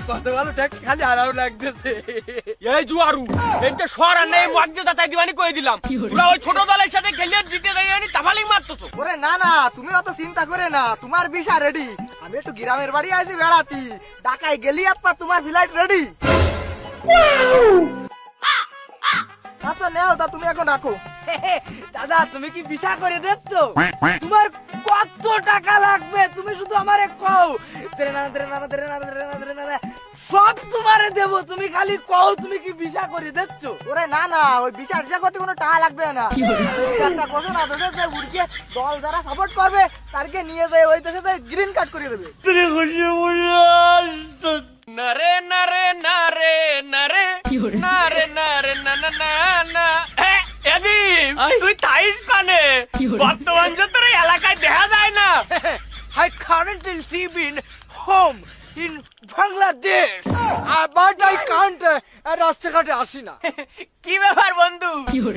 কত ভালো খালি আরাম লাগতেছে। এই জুয়ারু এইটা সর আর নেই মজ্জা তাই দিবানি কই দিলাম। তোরা ওই ছোট দলের সাথে খেলে জিতে যাইনি তাফালিং মারতেছো। ওরে না না, তুমি অত চিন্তা করে না, তোমার ভিসা রেডি। আমি একটু গ্রামের বাড়ি আইছি বেড়াতি, ঢাকায় গেলি আপা তোমার ফ্লাইট রেডি। আচ্ছা নেও তা, তুমি এখন রাখো। দাদা তুমি কি ভিসা করে দিচ্ছ? তোমার কত টাকা লাগবে তুমি শুধু আমারে কও। সব তোমারে দেব, তুমি খালি কও তুমি কি ভিসা করে দিচ্ছ। ওরে না না, ওই ভিসা টিসা করতে কোনো টাকা লাগবে না। একটা কথা না দেশে উড়কে দল যারা সাপোর্ট করবে তারকে নিয়ে যায় ওই দেশে গ্রিন কার্ড করে দেবে। নারে নারে নারে নারে নারে নারে না না না না। তুই থাইস কানে বর্তমান যে তোর এলাকায় দেখা যায় না। I currently live in home in Bangladesh, but I can't রাস্তাঘাটে আসি না। কি ব্যাপার বন্ধু,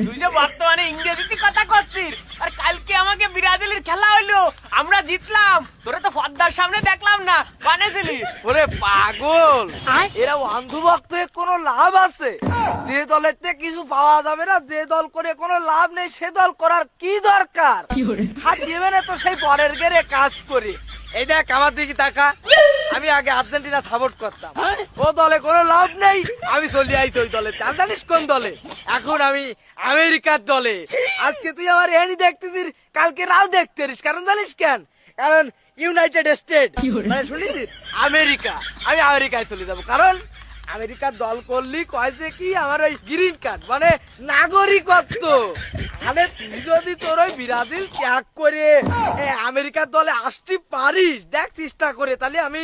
তুই যে বর্তমানে ইংরেজিতে কথা করছিস আর কালকে আমাকে ব্রাজিলের খেলা হইলো, আমরা জিতলাম, তোরে তো পর্দার সামনে দেখলাম না, বানেছিলি? ওরে পাগল, এরা অন্ধভক্ত কোনো লাভ আছে? যে দলেতে কিছু পাওয়া যাবে না, যে দল করে কোনো লাভ নেই, সে দল করার কি দরকার? হাত দিবে না তো সেই পরের গেরে কাজ করি। এই দেখ আমার দিকে টাকা, আমি আগে আর্জেন্টিনা সাপোর্ট করতাম, ও দলে কোনো লাভ নেই, আমি চলে আইছি ওই দলে। জানিস কোন দলে? এখন আমি আমেরিকার দলে। আজকে তুই আমার এনি দেখতেছিস, কালকে রাও দেখতে পারিস। কারণ জানিস কেন? কারণ ইউনাইটেড স্টেট মানে শুনেছিস আমেরিকা, আমি আমেরিকায় চলে যাব। কারণ আমেরিকার দল করলি কয় যে কি আমার ওই গ্রিন কার্ড মানে নাগরিকত্ব। তাহলে তুই যদি তোর ওই ব্রাজিল ত্যাগ করে আমেরিকার দলে আসতে পারিস, দেখ চেষ্টা করে, তাহলে আমি